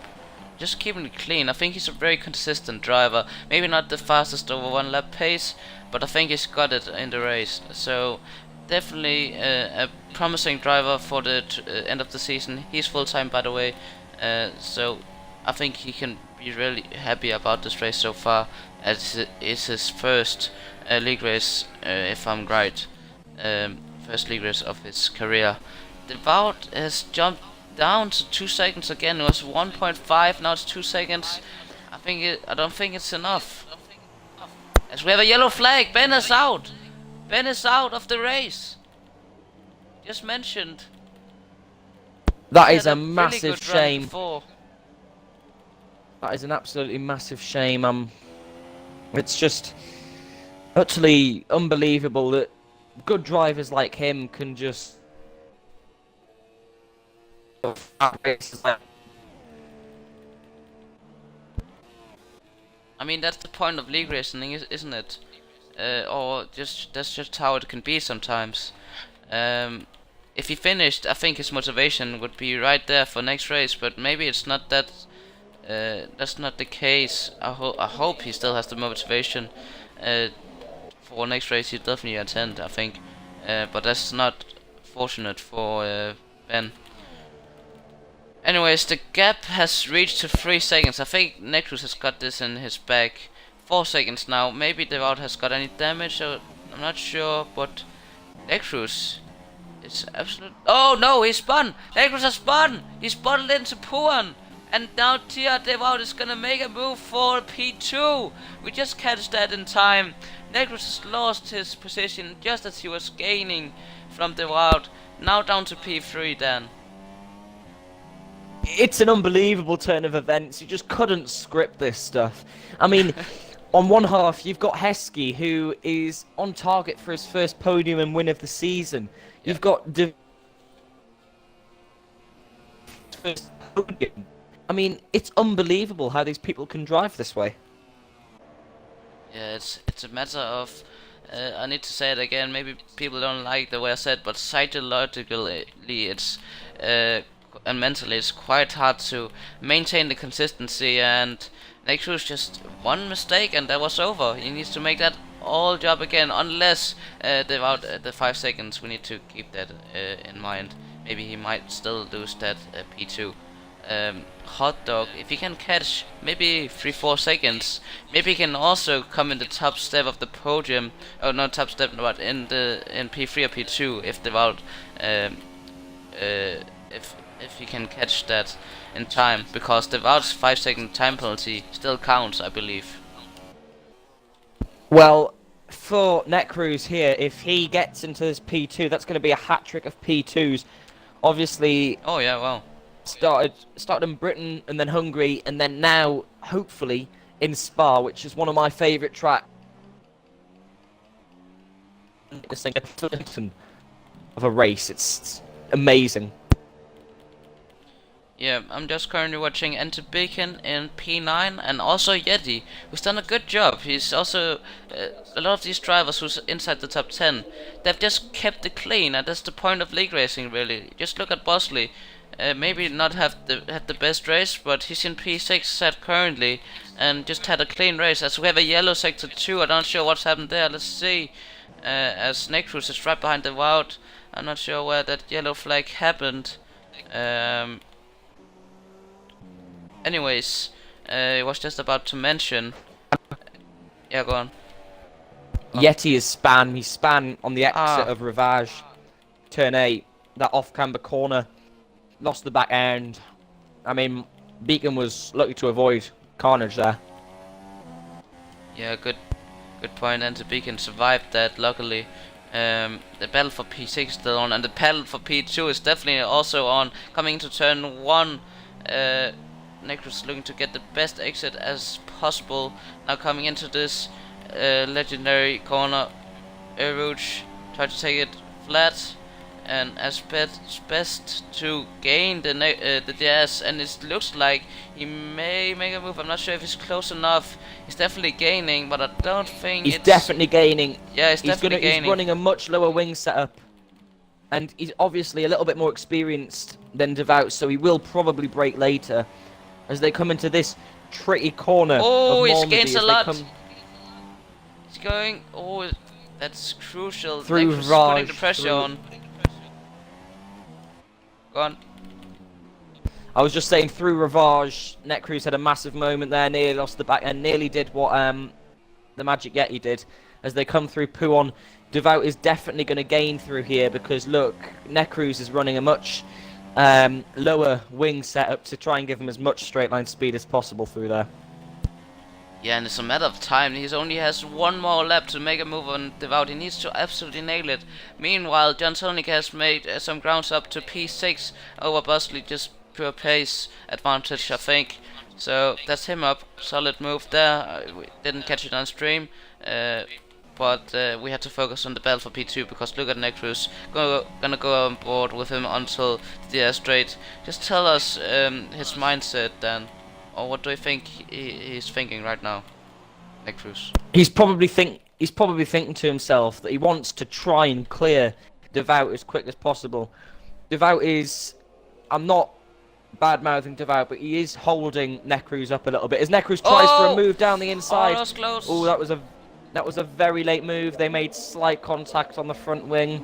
just keeping it clean. I think he's a very consistent driver. Maybe not the fastest over 1 lap pace, but I think he's got it in the race. So definitely a promising driver for the end of the season. He's full time, by the way, so I think he can be really happy about this race so far, as it is his first league race, if I'm right, first league race of his career. The Wout has jumped down to 2 seconds again. It was 1.5, now it's 2 seconds. I don't think it's enough. As we have a yellow flag, Ben is out. Ben is out of the race. Just mentioned. That is a massive shame. That is an absolutely massive shame. It's just utterly unbelievable that good drivers like him can just. I mean, that's the point of league racing, isn't it? Or that's just how it can be sometimes. If he finished, I think his motivation would be right there for next race, but maybe it's not that. That's not the case. I hope he still has the motivation for next race. He'll definitely attend, I think, but that's not fortunate for Ben. Anyways, the gap has reached to 3 seconds. I think Necruz has got this in his bag. 4 seconds now. Maybe the Wout has got any damage, so I'm not sure, but Necruz is absolute. Oh no, he spun! Necruz has spun! He spun into Puan! And now Tia de Wout is gonna make a move for P2. We just catch that in time. Necruz has lost his position just as he was gaining from the Wout. Now down to P3 then. It's an unbelievable turn of events. You just couldn't script this stuff. I mean, on one half, you've got Heskey, who is on target for his first podium and win of the season. You've got first podium. I mean, it's unbelievable how these people can drive this way. Yeah, it's a matter of. I need to say it again. Maybe people don't like the way I said, but psychologically, it's and mentally, it's quite hard to maintain the consistency. And NiNjAzZ just one mistake, and that was over. He needs to make that all job again, unless they're out the 5 seconds. We need to keep that in mind. Maybe he might still lose that P2. HotDog, if he can catch maybe 3-4 seconds, maybe he can also come in the top step of the podium. Oh, not top step, but in P3 or P2 if they're out. If he can catch that in time, because the out 5-second time penalty still counts, I believe. Well, for NiNjAzZ here, if he gets into this P2, that's going to be a hat trick of P2s. Obviously. Oh yeah, well. Started in Britain and then Hungary and then now hopefully in Spa, which is one of my favourite tracks. Of a race, it's amazing. Yeah, I'm just currently watching Enter Beacon in P9 and also Yeti, who's done a good job. He's also a lot of these drivers who's inside the top 10. They've just kept it clean, and that's the point of league racing, really. Just look at Bosley. Maybe not had the best race, but he's in P6 set currently and just had a clean race. As we have a yellow sector 2, I'm not sure what's happened there. Let's see. As NiNjAzZ is right behind the Wout, I'm not sure where that yellow flag happened. Anyways, I was just about to mention. Yeah, go on. Yeti is span. He span on the exit of Rivage, turn 8, that off-camber corner. Lost the back end. I mean, Beacon was lucky to avoid carnage there. Yeah, good point. And the Beacon survived that, luckily. The battle for P6 is still on, and the battle for P2 is definitely also on. Coming into turn 1, NiNjAzZ is looking to get the best exit as possible. Now coming into this legendary corner, Rouge try to take it flat. And as best to gain the DS, and it looks like he may make a move. I'm not sure if he's close enough. He's definitely gaining, but I don't think he's definitely gaining. Yeah, he's definitely gaining. He's running a much lower wing setup, and he's obviously a little bit more experienced than Devout, so he will probably break later as they come into this tricky corner. Oh, he's gained a lot. He's going. Oh, that's crucial. Through Rivage, putting the pressure on. Go on. I was just saying, through Rivage, NiNjAzZ had a massive moment there, nearly lost the back end, nearly did what the Magic Yeti did. As they come through Puon, Devout is definitely going to gain through here because, look, NiNjAzZ is running a much lower wing setup to try and give him as much straight line speed as possible through there. Yeah, and it's a matter of time. He only has one more lap to make a move on Devout. He needs to absolutely nail it. Meanwhile, John Solnik has made some grounds up to P6 over Bosley, just pure pace advantage, I think. So that's him up. Solid move there. We didn't catch it on stream, but we had to focus on the battle for P2 because look at NiNjAzZ. Gonna go on board with him until the straight. Just tell us his mindset then. Or what do you think he's thinking right now, NiNjAzZ? He's probably thinking to himself that he wants to try and clear Devout as quick as possible. Devout is, I'm not bad-mouthing Devout, but he is holding NiNjAzZ up a little bit. As NiNjAzZ tries for a move down the inside. Oh, that was close. Oh, that was a very late move. They made slight contact on the front wing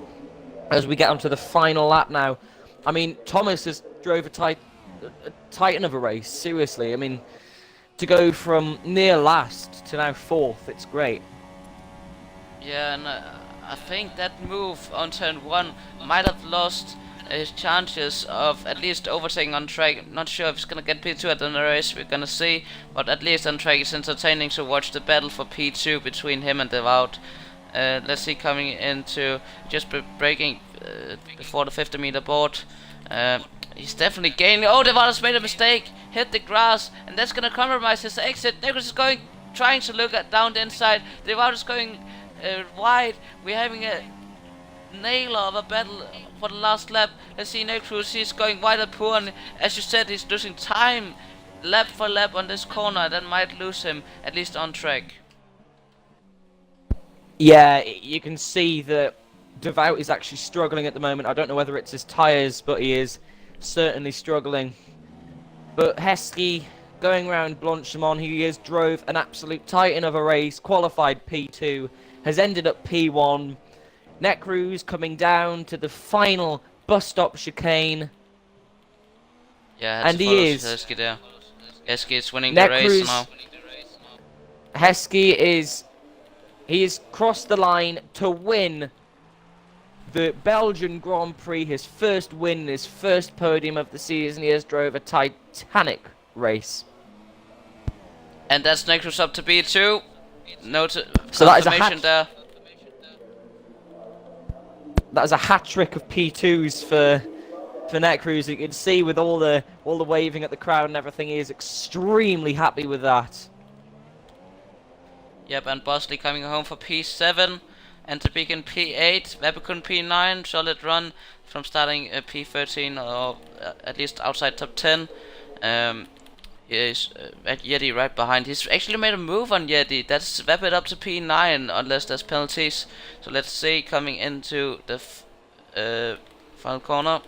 as we get onto the final lap now. I mean, Thomas has drove a titan of a race, seriously. I mean, to go from near last to now 4th, it's great. Yeah, and I think that move on turn 1 might have lost his chances of at least overtaking on track. Not sure if he's gonna get P2 at the race, we're gonna see, but at least on track it's entertaining to watch the battle for P2 between him and Devout. Let's see, coming into just breaking before the 50-meter board. He's definitely gaining. Oh, Devado's made a mistake. Hit the grass, and that's gonna compromise his exit. Necros is trying to look down the inside. Devado's going wide. We're having a nailer of a battle for the last lap. Let's see Necros. He's going wide and poor, and as you said, he's losing time lap for lap on this corner. That might lose him, at least on track. Yeah, you can see that Devout is actually struggling at the moment. I don't know whether it's his tyres, but he is certainly struggling. But Heskey going around Blanchimont, he has drove an absolute titan of a race, qualified P2, has ended up P1. Necruz coming down to the final bus stop chicane. Yeah, and he is. Heskey there. Heskey is winning the race now. Heskey is. He has crossed the line to win the Belgian Grand Prix, his first win, his first podium of the season. He has drove a titanic race. And that's Necruz up to B2. So that is a hat there. That is a hat trick of P2s for Necruz. You can see with all the waving at the crowd and everything, he is extremely happy with that. Yep, and Bosley coming home for P7, and to begin P8, Webekun P9, solid run from starting P13 or at least outside top 10. Is at Yeti right behind. He's actually made a move on Yeti. That's Webit up to P9 unless there's penalties. So let's see, coming into the final corner.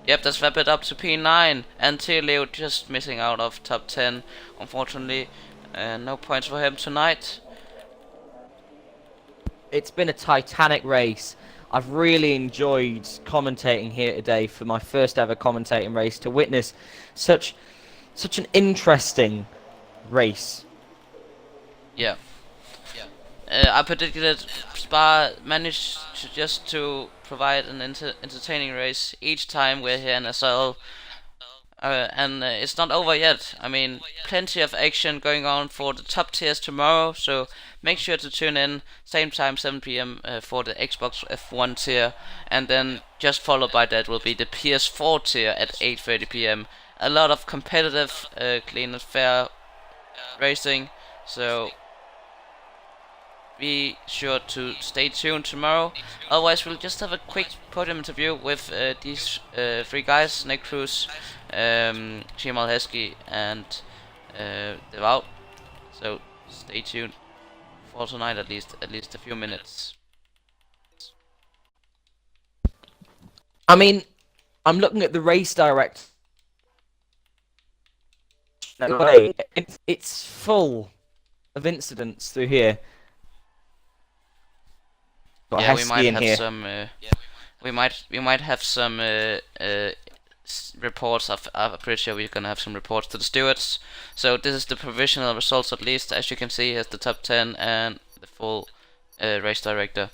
Yep, that's Webit up to P9, and Leo just missing out of top 10. Unfortunately, no points for him tonight. It's been a titanic race. I've really enjoyed commentating here today for my first ever commentating race, to witness such an interesting race. Yeah. I predicted that Spa managed to provide an entertaining race each time we're here in SRL. And it's not over yet. I mean, plenty of action going on for the top tiers tomorrow, so make sure to tune in, same time, 7 PM for the Xbox F1 tier, and then just followed by that will be the PS4 tier at 8:30 PM. A lot of competitive, clean and fair racing, so be sure to stay tuned tomorrow. Otherwise, we'll just have a quick podium interview with these three guys: Necruz, Shemileheskey, and Devout. So stay tuned for tonight, at least a few minutes. I mean, I'm looking at the race direct. It's full of incidents through here. Got Yeah, we might have some reports. I'm pretty sure we're gonna have some reports to the stewards. So this is the provisional results, at least. As you can see, here's the top 10 and the full race director.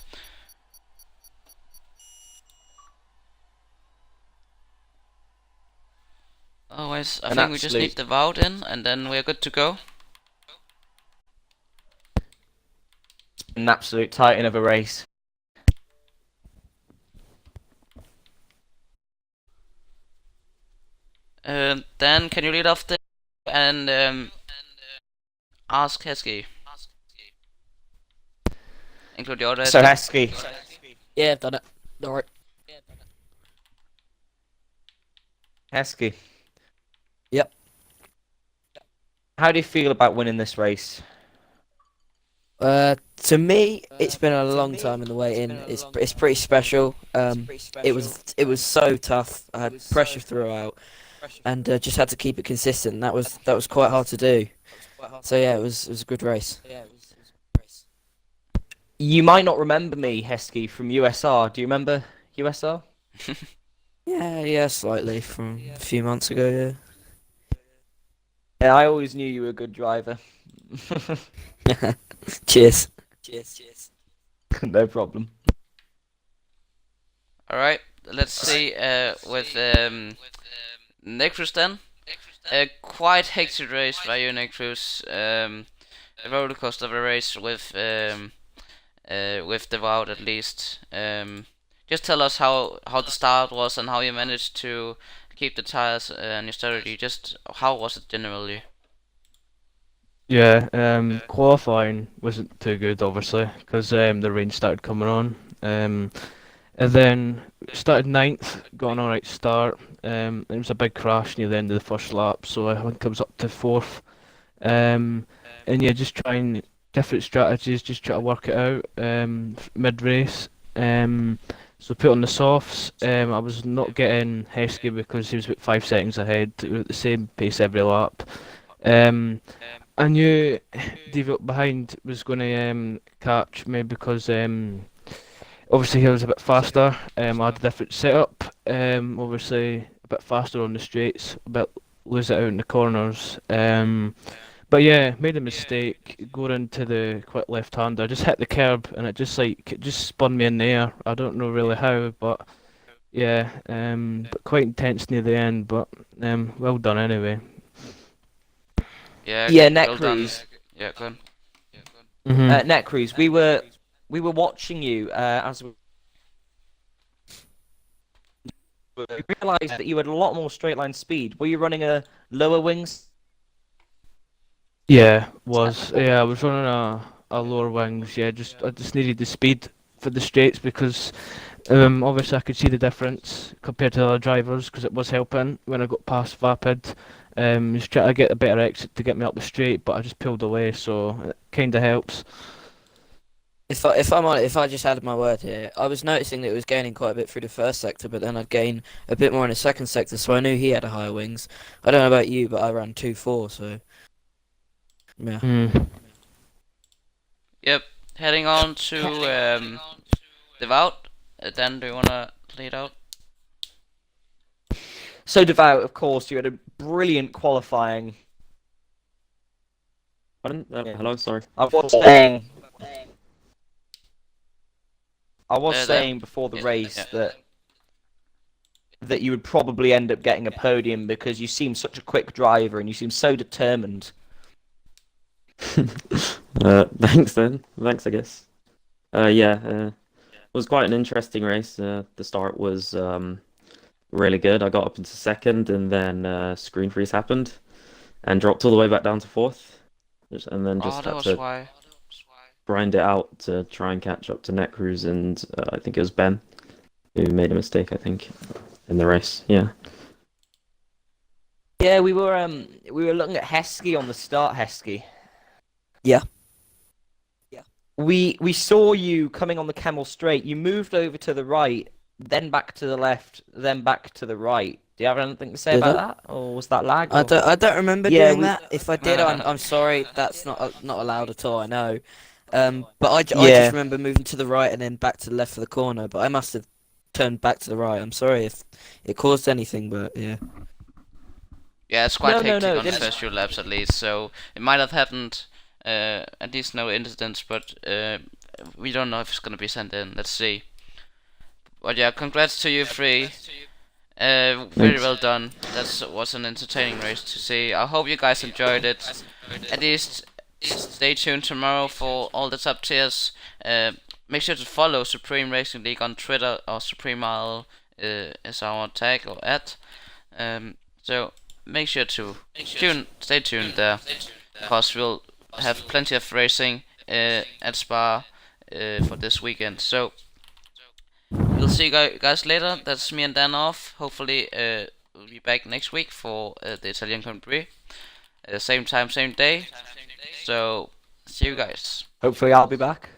Always, I think we just need the vote in, and then we're good to go. An absolute titan of a race. Dan, can you lead off the and ask Heskey? Include the order. So Heskey. Yeah, I've done it. Alright. Heskey. Yep. How do you feel about winning this race? To me, it's been a long time in the waiting. It's pretty special. It was so tough. I had pressure throughout, and just had to keep it consistent. That was quite hard to do. So yeah, it was a good race. You might not remember me, Heskey, from USR. Do you remember USR? Yeah, slightly from a few months ago. Yeah. Yeah, I always knew you were a good driver. Cheers. No problem. Alright, let's see with Necruz then. A quite hectic race by you, Necruz. A roller coaster of a race with Devout, at least. Just tell us how the start was and how you managed to keep the tires and your strategy? Just how was it generally? Yeah, qualifying wasn't too good, obviously, because the rain started coming on. And then started ninth, got an alright start. It was a big crash near the end of the first lap, so I think I was up to fourth. And yeah, just trying different strategies, just try to work it out mid-race. So put on the softs. I was not getting Heskey because he was about 5 seconds ahead. We were at the same pace every lap. I knew David up behind was going to catch me because obviously he was a bit faster. I had a different setup. Obviously a bit faster on the straights, a bit lose it out in the corners. But yeah, made a mistake going into the quick left-hander. Just hit the curb and it just spun me in the air. I don't know really how, but yeah, but quite intense near the end. But well done anyway. Yeah, Yeah, well done. Necruz. Yeah, go on. Necruz, we were watching you as we realised that you had a lot more straight line speed. Were you running a lower wings? Yeah, I was running a lower wings. Yeah, I just needed the speed for the straights because obviously I could see the difference compared to other drivers because it was helping when I got past Vapid. Just trying to get a better exit to get me up the straight, but I just pulled away, so it kind of helps. If I just added my word here, I was noticing that it was gaining quite a bit through the first sector, but then I'd gain a bit more in the second sector, so I knew he had a higher wings. I don't know about you, but I ran 2.4, so yeah. Yep. Heading on to Devout. Dan, do you wanna lead out? So Devout, of course, you had a brilliant qualifying. Pardon? Hello, sorry. I was saying before the race that you would probably end up getting a podium because you seem such a quick driver and you seem so determined. Thanks then. Thanks, I guess. It was quite an interesting race. The start was really good. I got up into second, and then screen freeze happened, and dropped all the way back down to fourth, and then just had to grind it out to try and catch up to Necruz and I think it was Ben who made a mistake, I think, in the race. Yeah. Yeah, we were looking at Heskey on the start, Heskey. Yeah. We saw you coming on the Camel straight. You moved over to the right, then back to the left, then back to the right. Do you have anything to say about that, or was that lag? I don't remember doing that. If I did, No. I'm sorry. That's not allowed at all. I know. But I just remember moving to the right and then back to the left for the corner. But I must have turned back to the right. I'm sorry if it caused anything, but yeah. Yeah, it's quite hectic on the didn't- first few laps at least, so it might have happened, at least no incidents, but we don't know if it's gonna be sent in. Let's see. But yeah, congrats to you three. Very Thanks. well done. That was an entertaining race to see. I hope you guys enjoyed it. At least stay tuned tomorrow for all the top tiers. Make sure to follow Supreme Racing League on Twitter, or SupremeMile is our tag or at. So make sure to stay tuned there, because we'll have plenty of racing at Spa for this weekend. So we'll see you guys later. That's me and Dan off. Hopefully we'll be back next week for the Italian Grand Prix. Same time, same day. So see you guys. Hopefully I'll be back.